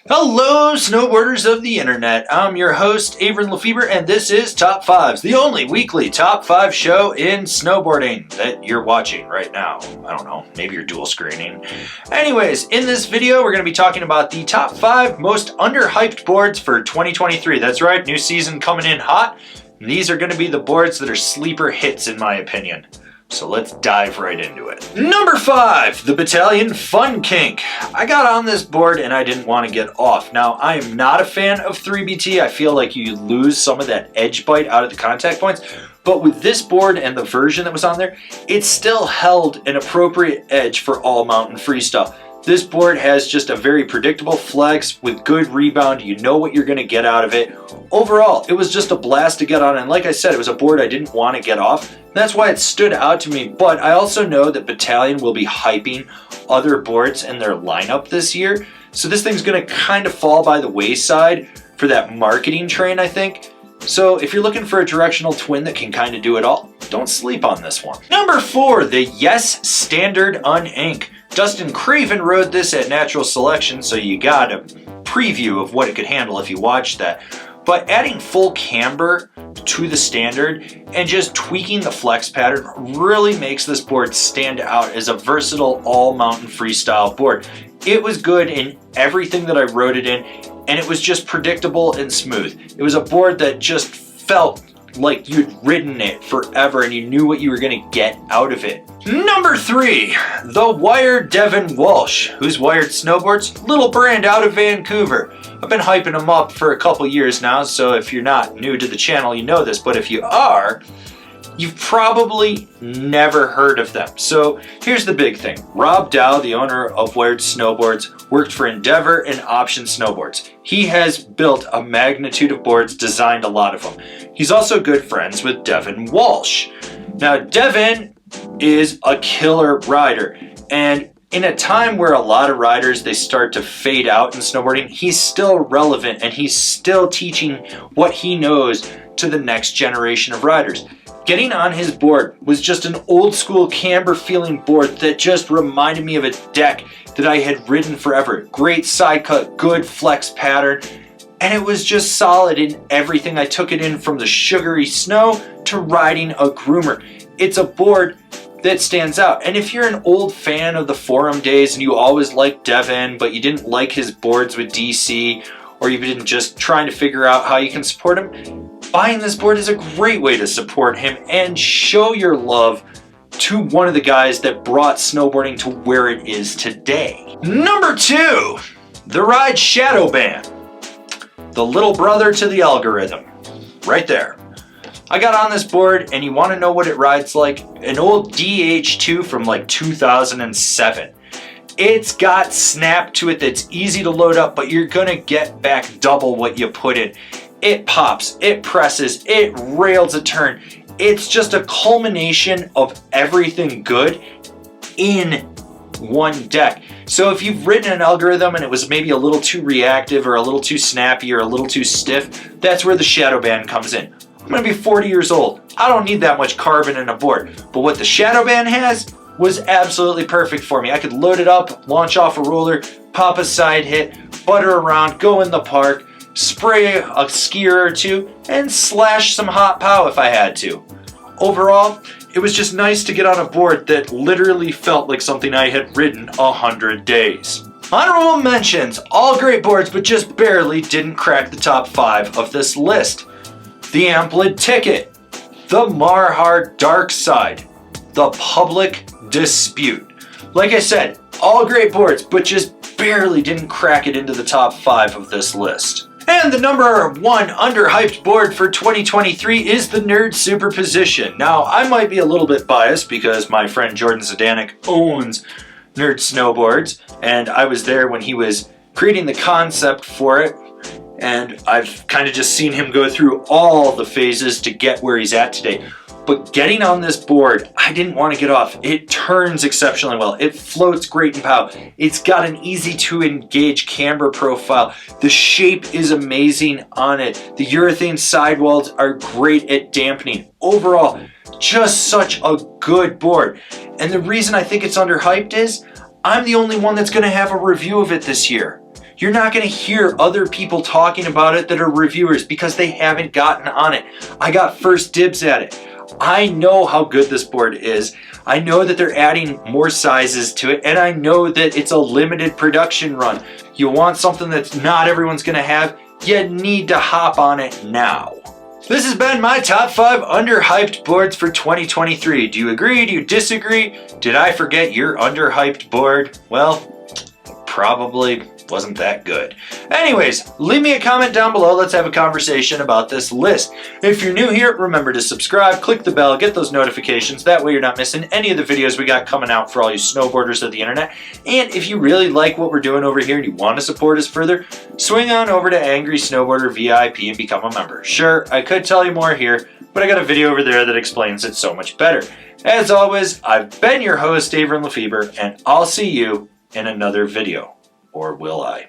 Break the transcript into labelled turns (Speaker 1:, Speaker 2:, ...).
Speaker 1: Hello, snowboarders of the internet. I'm your host, Avran LeFeber, and this is Top 5s, the only weekly Top 5 show in snowboarding that you're watching right now. I don't know, maybe you're dual screening. Anyways, in this video, we're going to be talking about the top 5 most underhyped boards for 2023. That's right, new season coming in hot. And these are going to be the boards that are sleeper hits, in my opinion. So let's dive right into it. Number 5, the Battalion Fun Kink. I got on this board and I didn't want to get off. Now, I am not a fan of 3BT. I feel like you lose some of that edge bite out of the contact points. But with this board and the version that was on there, it still held an appropriate edge for all mountain freestyle. This board has just a very predictable flex with good rebound. You know what you're going to get out of it. Overall, it was just a blast to get on. And like I said, it was a board I didn't want to get off. That's why it stood out to me. But I also know that Battalion will be hyping other boards in their lineup this year. So this thing's going to kind of fall by the wayside for that marketing train, I think. So if you're looking for a directional twin that can kind of do it all, don't sleep on this one. Number 4, the Yes Standard Unink. Dustin Craven rode this at Natural Selection, so you got a preview of what it could handle if you watched that. But adding full camber to the standard and just tweaking the flex pattern really makes this board stand out as a versatile all-mountain freestyle board. It was good in everything that I rode it in, and it was just predictable and smooth. It was a board that just felt like you'd ridden it forever and you knew what you were going to get out of it. Number 3, the Wired Devin Walsh. Who's Wired Snowboards? Little brand out of Vancouver. I've been hyping them up for a couple years now, so if you're not new to the channel, you know this, but if you are, you've probably never heard of them. So here's the big thing. Rob Dow, the owner of Wired Snowboards, worked for Endeavor and Option Snowboards. He has built a magnitude of boards, designed a lot of them. He's also good friends with Devin Walsh. Now, Devin is a killer rider, and in a time where a lot of riders, they start to fade out in snowboarding, he's still relevant and he's still teaching what he knows to the next generation of riders. Getting on his board was just an old school camber feeling board that just reminded me of a deck that I had ridden forever. Great side cut, good flex pattern, and it was just solid in everything. I took it in from the sugary snow to riding a groomer. It's a board that stands out. And if you're an old fan of the forum days and you always liked Devin, but you didn't like his boards with DC, or you've been just trying to figure out how you can support him, buying this board is a great way to support him and show your love to one of the guys that brought snowboarding to where it is today. Number 2, the Ride Shadow Band. The little brother to the algorithm. Right there. I got on this board, and you want to know what it rides like? An old DH2 from like 2007. It's got snap to it that's easy to load up, but you're going to get back double what you put in. It pops, it presses, it rails a turn. It's just a culmination of everything good in one deck. So if you've ridden an algorithm and it was maybe a little too reactive or a little too snappy or a little too stiff, that's where the Shadow Band comes in. I'm going to be 40 years old. I don't need that much carbon in a board. But what the Shadow Band has was absolutely perfect for me. I could load it up, launch off a roller, pop a side hit, butter around, go in the park, spray a skier or two, and slash some hot pow if I had to. Overall, it was just nice to get on a board that literally felt like something I had ridden 100 days. Honorable mentions, all great boards, but just barely didn't crack the top 5 of this list. The Amplid Ticket, the Marhard Dark Side, the Public Dispute. Like I said, all great boards, but just barely didn't crack it into the top 5 of this list. And the number 1 underhyped board for 2023 is the Nerd Superposition. Now, I might be a little bit biased because my friend Jordan Zadanek owns Nerd Snowboards, and I was there when he was creating the concept for it. And I've kind of just seen him go through all the phases to get where he's at today. But getting on this board, I didn't want to get off. It turns exceptionally well. It floats great in pow. It's got an easy to engage camber profile. The shape is amazing on it. The urethane sidewalls are great at dampening. Overall, just such a good board. And the reason I think it's underhyped is I'm the only one that's going to have a review of it this year. You're not going to hear other people talking about it that are reviewers because they haven't gotten on it. I got first dibs at it. I know how good this board is. I know that they're adding more sizes to it, and I know that it's a limited production run. You want something that not everyone's going to have, you need to hop on it now. This has been my top 5 underhyped boards for 2023. Do you agree? Do you disagree? Did I forget your underhyped board? Well, probably wasn't that good. Anyways, leave me a comment down below. Let's have a conversation about this list. If you're new here, remember to subscribe, click the bell, get those notifications. That way you're not missing any of the videos we got coming out for all you snowboarders of the internet. And if you really like what we're doing over here and you want to support us further, swing on over to Angry Snowboarder VIP and become a member. Sure, I could tell you more here, but I got a video over there that explains it so much better. As always, I've been your host, Avran LeFeber, and I'll see you in another video. Or will I?